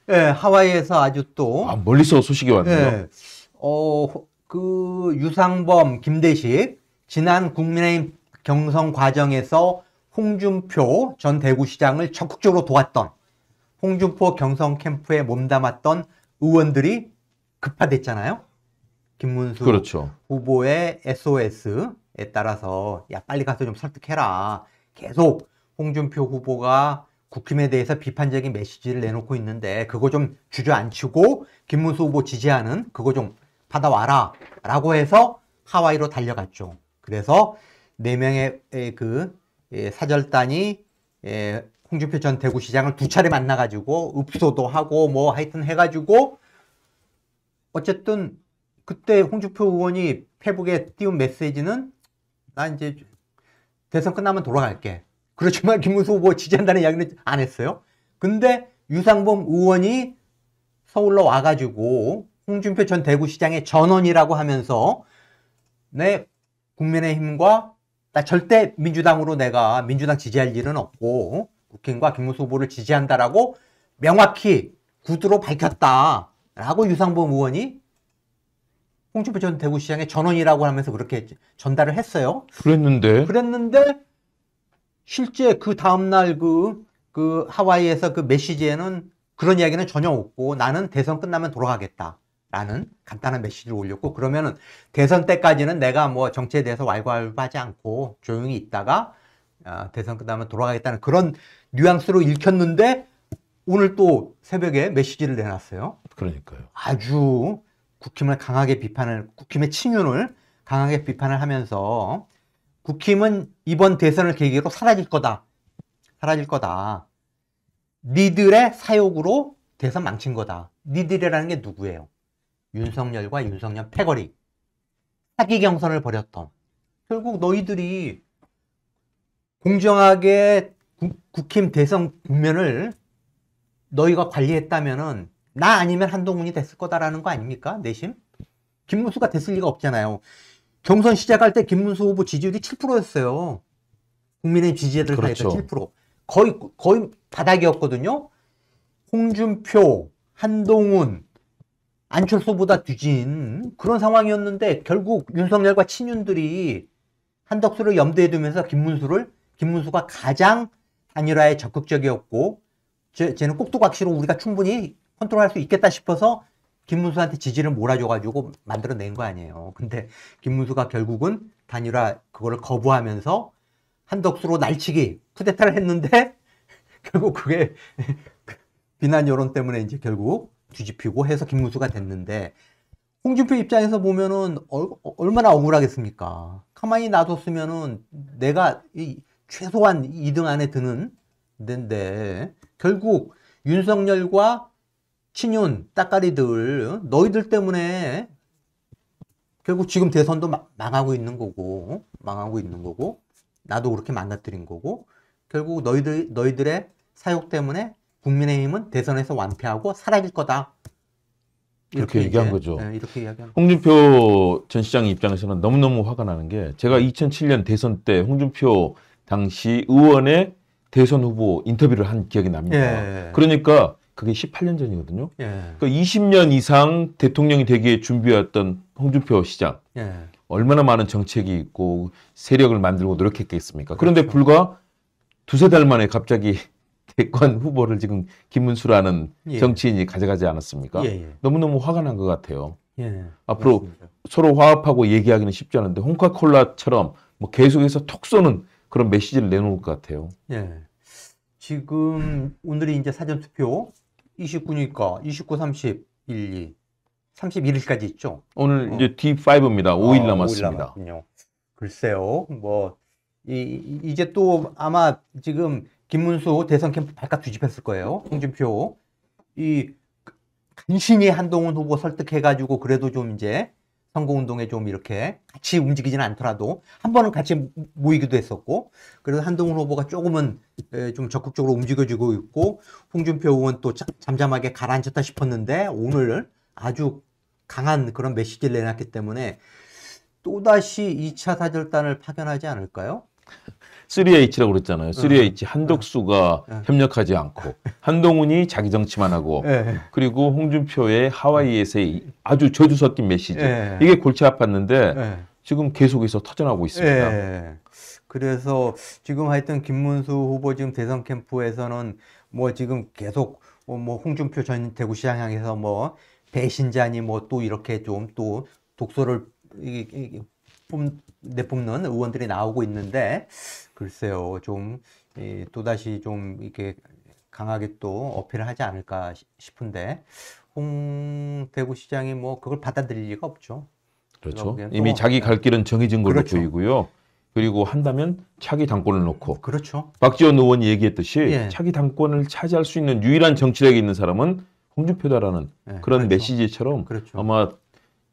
예, 하와이에서 아주 또, 아, 멀리서 소식이 왔네요. 예, 그 유상범, 김대식, 지난 국민의힘 경선 과정에서 홍준표 전 대구시장을 적극적으로 도왔던 홍준표 경선 캠프에 몸담았던 의원들이 급파됐잖아요. 김문수 그렇죠. 후보의 SOS에 따라서 야 빨리 가서 좀 설득해라. 계속 홍준표 후보가 국힘에 대해서 비판적인 메시지를 내놓고 있는데 그거 좀 주저앉히고 김문수 후보 지지하는 그거 좀 받아와라 라고 해서 하와이로 달려갔죠. 그래서 4명의 그 사절단이 홍준표 전 대구시장을 2차례 만나가지고 읍소도 하고 뭐 하여튼 해가지고 어쨌든 그때 홍준표 의원이 페북에 띄운 메시지는 나 이제 대선 끝나면 돌아갈게. 그렇지만 김문수 후보 지지한다는 이야기는 안 했어요. 근데 유상범 의원이 서울로 와가지고 홍준표 전 대구시장의 전원이라고 하면서 내 국민의힘과 나 절대 민주당으로 내가 민주당 지지할 일은 없고 국힘과 김문수 후보를 지지한다라고 명확히 구두로 밝혔다라고 유상범 의원이 홍준표 전 대구시장의 전원이라고 하면서 그렇게 전달을 했어요. 그랬는데 실제 그 다음날 그 하와이에서 그 메시지에는 그런 이야기는 전혀 없고 나는 대선 끝나면 돌아가겠다라는 간단한 메시지를 올렸고 그러면은 대선 때까지는 내가 뭐 정치에 대해서 왈가왈부하지 않고 조용히 있다가 대선 끝나면 돌아가겠다는 그런 뉘앙스로 읽혔는데 오늘 또 새벽에 메시지를 내놨어요. 그러니까요. 아주 국힘의 친윤을 강하게 비판을 하면서 국힘은 이번 대선을 계기로 사라질 거다. 니들의 사욕으로 대선 망친 거다. 니들이라는 게 누구예요? 윤석열과 윤석열 패거리. 사기 경선을 벌였던. 결국 너희들이 공정하게 국힘 대선 국면을 너희가 관리했다면은 나 아니면 한동훈이 됐을 거다라는 거 아닙니까? 내심? 김문수가 됐을 리가 없잖아요. 경선 시작할 때 김문수 후보 지지율이 7%였어요. 국민의힘 지지자들 사이에서 그렇죠. 7%. 거의 바닥이었거든요. 홍준표, 한동훈, 안철수보다 뒤진 그런 상황이었는데 결국 윤석열과 친윤들이 한덕수를 염두에 두면서 김문수가 가장 단일화에 적극적이었고 쟤는 꼭두각시로 우리가 충분히 컨트롤할 수 있겠다 싶어서 김문수한테 지지를 몰아줘가지고 만들어낸 거 아니에요. 근데 김문수가 결국은 단일화 그거를 거부하면서 한덕수로 날치기 쿠데타를 했는데 결국 그게 비난 여론 때문에 이제 결국 뒤집히고 해서 김문수가 됐는데 홍준표 입장에서 보면은 얼마나 억울하겠습니까? 가만히 놔뒀으면은 내가 최소한 2등 안에 드는 데인데 결국 윤석열과 친윤, 따까리들, 너희들 때문에 결국 지금 대선도 망하고 있는 거고, 나도 그렇게 망가뜨린 거고, 결국 너희들의 사욕 때문에 국민의힘은 대선에서 완패하고 사라질 거다. 이렇게 얘기한 거죠. 네, 이렇게 이야기한 홍준표 전 시장 입장에서는 너무너무 화가 나는 게 제가 2007년 대선 때 홍준표 당시 의원의 대선 후보 인터뷰를 한 기억이 납니다. 예. 그러니까 그게 18년 전이거든요. 예. 그러니까 20년 이상 대통령이 되기에 준비해왔던 홍준표 시장. 예. 얼마나 많은 정책이 있고 세력을 만들고 노력했겠습니까? 그런데 그렇죠. 불과 두세 달 만에 갑자기 대권 후보를 지금 김문수라는 예. 정치인이 가져가지 않았습니까? 예. 너무너무 화가 난 것 같아요. 예. 앞으로 맞습니다. 서로 화합하고 얘기하기는 쉽지 않은데 홍카콜라처럼 뭐 계속해서 톡 쏘는 그런 메시지를 내놓을 것 같아요. 예. 지금 오늘이 이제 사전투표 29니까 29, 30, 1, 2, 31일까지 있죠. 오늘 이제 D5입니다. 5일 5일 남았습니다. 남았군요. 글쎄요, 뭐 이제 또 아마 지금 김문수 대선 캠프 발칵 뒤집혔을 거예요. 홍준표 간신히 한동훈 후보 설득해가지고 그래도 좀 이제 선거운동에 좀 이렇게 같이 움직이지는 않더라도 한 번은 같이 모이기도 했었고 그래서 한동훈 후보가 조금은 좀 적극적으로 움직여주고 있고 홍준표 의원 또 잠잠하게 가라앉혔다 싶었는데 오늘 아주 강한 그런 메시지를 내놨기 때문에 또다시 2차 사절단을 파견하지 않을까요? 3H라고 그랬잖아요. 3H 한덕수가 협력하지 않고 한동훈이 자기 정치만 하고 예. 그리고 홍준표의 하와이에서의 아주 저주 섞인 메시지 예. 이게 골치 아팠는데 예. 지금 계속해서 터져나오고 있습니다. 예. 그래서 지금 하여튼 김문수 후보 지금 대선 캠프에서는 뭐 지금 계속 뭐 홍준표 전 대구시장 향해서 뭐 배신자니 뭐 또 이렇게 좀 또 독소를 내뿜는 의원들이 나오고 있는데 글쎄요 좀 또다시 좀 이렇게 강하게 또 어필을 하지 않을까 싶은데 홍 대구시장이 뭐 그걸 받아들일 리가 없죠. 그렇죠. 그러기엔 이미 또- 자기 갈 길은 정해진 걸로 그렇죠. 보이고요. 그리고 한다면 차기 당권을 놓고 그렇죠. 박지원 의원이 얘기했듯이 예. 차기 당권을 차지할 수 있는 유일한 정치력이 있는 사람은 홍준표다라는 예, 그런 그렇죠. 메시지처럼 그렇죠. 아마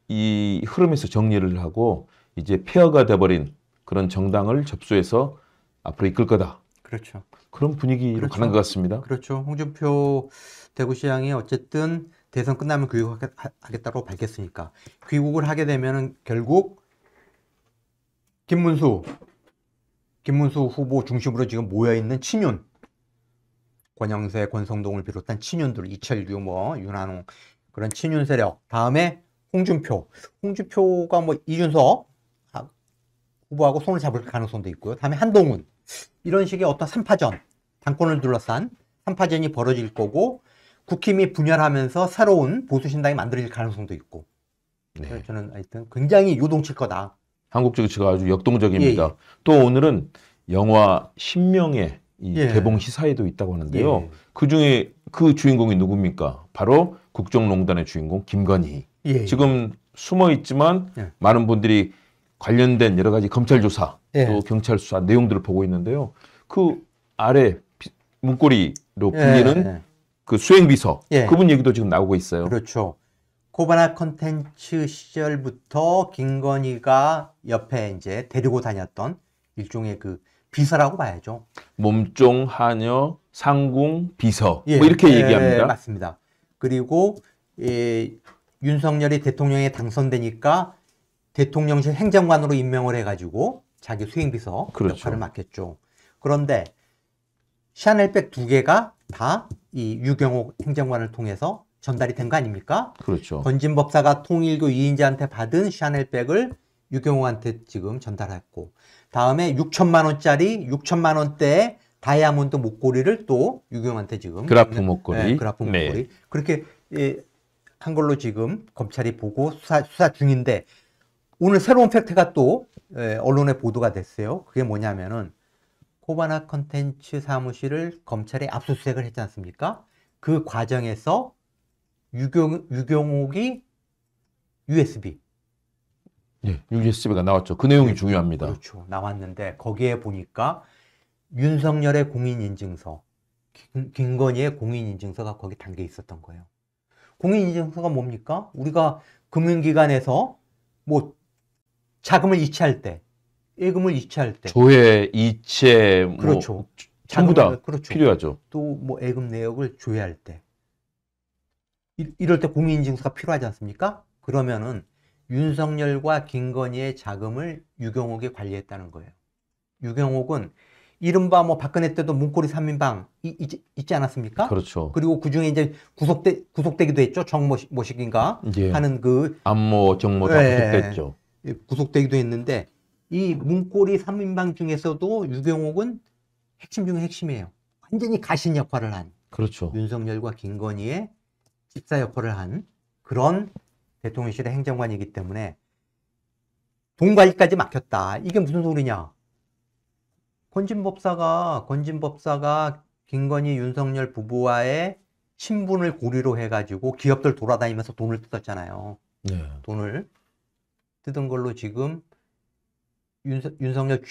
이 흐름에서 정리를 하고 이제 폐허가 돼버린 그런 정당을 접수해서 앞으로 이끌 거다. 그렇죠. 그런 분위기로 그렇죠. 가는 것 같습니다. 그렇죠. 홍준표 대구시장이 어쨌든 대선 끝나면 귀국하겠다고 밝혔으니까 귀국을 하게 되면은 결국 김문수 후보 중심으로 지금 모여 있는 친윤 권영세, 권성동을 비롯한 친윤들 이철규 뭐 윤한홍 그런 친윤 세력 다음에 홍준표가 뭐 이준석 후보하고 손을 잡을 가능성도 있고요. 다음에 한동훈 이런 식의 어떤 3파전 당권을 둘러싼 3파전이 벌어질 거고 국힘이 분열하면서 새로운 보수신당이 만들어질 가능성도 있고 네. 그래서 저는 하여튼 굉장히 요동칠 거다. 한국 정치가 아주 역동적입니다. 예, 예. 또 오늘은 영화 신명의 이 예. 개봉 시사회도 있다고 하는데요. 예. 그 중에 그 주인공이 누굽니까? 바로 국정농단의 주인공 김건희. 예. 지금 숨어 있지만 예. 많은 분들이 관련된 여러 가지 검찰 조사 예. 또 경찰 수사 내용들을 보고 있는데요. 그 아래 문고리로 불리는 예. 그 수행비서 예. 그분 얘기도 지금 나오고 있어요. 그렇죠. 코바나 컨텐츠 시절부터 김건희가 옆에 이제 데리고 다녔던 일종의 그 비서라고 봐야죠. 몸종, 하녀, 상궁, 비서 예. 뭐 이렇게 예, 얘기합니다. 맞습니다. 그리고 윤석열이 대통령에 당선되니까 대통령실 행정관으로 임명을 해가지고 자기 수행비서 그렇죠. 역할을 맡겼죠. 그런데 샤넬백 2개가 다 이 유경옥 행정관을 통해서 전달이 된 거 아닙니까? 그렇죠. 건진법사가 통일교 2인자한테 받은 샤넬백을 유경옥한테 지금 전달했고 다음에 6천만 원대의 다이아몬드 목걸이를 또 유경옥한테 지금 그라프 목걸이. 네, 그라프 목걸이 네. 그렇게 한 걸로 지금 검찰이 보고 수사 중인데 오늘 새로운 팩트가 또 언론에 보도가 됐어요. 그게 뭐냐면은 코바나 컨텐츠 사무실을 검찰이 압수수색을 했지 않습니까? 그 과정에서 유경옥이 USB 네, USB가 나왔죠. 그 내용이 중요합니다. 그렇죠. 나왔는데 거기에 보니까 윤석열의 공인인증서, 김건희의 공인인증서가 거기 담겨 있었던 거예요. 공인인증서가 뭡니까? 우리가 금융기관에서 뭐 자금을 이체할 때, 예금을 이체할 때, 조회, 이체, 뭐 그렇죠. 전부 다 자금을- 그렇죠. 필요하죠. 또 뭐 예금 내역을 조회할 때, 이럴 때 공인인증서가 필요하지 않습니까? 그러면은 윤석열과 김건희의 자금을 유경옥이 관리했다는 거예요. 유경옥은 이른바 뭐 박근혜 때도 문고리 3인방 있지 않았습니까? 그렇죠. 그리고 그 중에 이제 구속되기도 했죠. 정모식인가 예. 하는 그 안모, 정모 다 예. 구속됐죠. 구속되기도 했는데 이 문고리 3인방 중에서도 유경옥은 핵심 중에 핵심이에요. 완전히 가신 역할을 한 그렇죠. 윤석열과 김건희의 집사 역할을 한 그런 대통령실의 행정관이기 때문에 돈 관리까지 막혔다. 이게 무슨 소리냐? 건진법사가 김건희 윤석열 부부와의 친분을 고리로 해가지고 기업들 돌아다니면서 돈을 뜯었잖아요. 네. 돈을 뜯은 걸로 지금 윤석열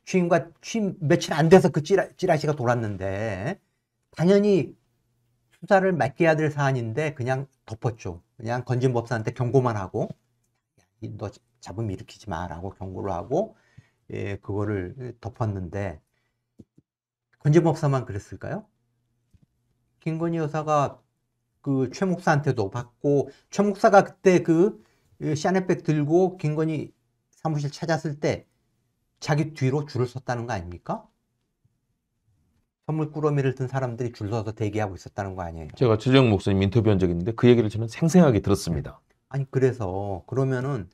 취임과 취임 며칠 안 돼서 그 찌라시가 돌았는데 당연히 수사를 맡겨야 될 사안인데 그냥 덮었죠. 그냥 건진법사한테 경고만 하고 너 잡음 일으키지 마라고 경고를 하고 그거를 덮었는데 건진법사만 그랬을까요? 김건희 여사가 그 최 목사한테도 받고 최 목사가 그때 그 샤넬백 들고 김건희 사무실 찾았을 때 자기 뒤로 줄을 섰다는 거 아닙니까? 선물 꾸러미를 든 사람들이 줄 서서 대기하고 있었다는 거 아니에요? 제가 최재형 목사님 인터뷰한 적이 있는데 그 얘기를 저는 생생하게 들었습니다. 아니 그래서 그러면은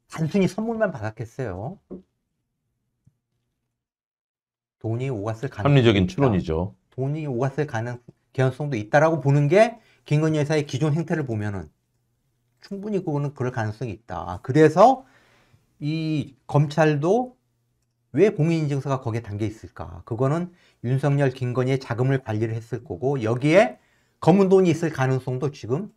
단순히 선물만 받았겠어요? 돈이 오갔을 가능성도 합리적인 있다. 추론이죠. 돈이 오갔을 개연성도 있다라고 보는 게 김건희 여사의 기존 행태를 보면은 충분히 그거는 그럴 가능성이 있다. 그래서 이 검찰도 왜 공인인증서가 거기에 담겨 있을까? 그거는 윤석열, 김건희의 자금을 관리를 했을 거고 여기에 검은 돈이 있을 가능성도 지금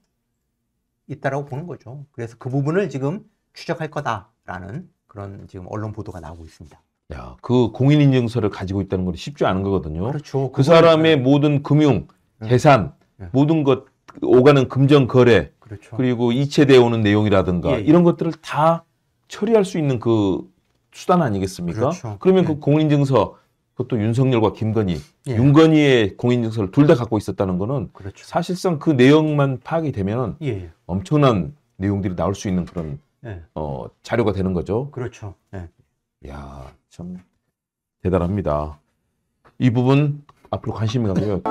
있다라고 보는 거죠. 그래서 그 부분을 지금 추적할 거다라는 그런 지금 언론 보도가 나오고 있습니다. 야, 그 공인인증서를 가지고 있다는 건 쉽지 않은 거거든요. 그렇죠. 그 사람의 모든 금융, 재산, 모든 것 오가는 금전 거래, 그렇죠. 그리고 이체되어 오는 내용이라든가 예, 예. 이런 것들을 다 처리할 수 있는 그 수단 아니겠습니까? 그렇죠. 그러면 예. 그 공인인증서, 그것도 윤석열과 김건희, 예. 윤건희의 공인인증서를 둘 다 갖고 있었다는 거는 그렇죠. 사실상 그 내용만 파악이 되면 예. 엄청난 내용들이 나올 수 있는 그런 예. 자료가 되는 거죠. 그렇죠. 예. 야, 참 대단합니다. 이 부분 앞으로 관심이 가고요.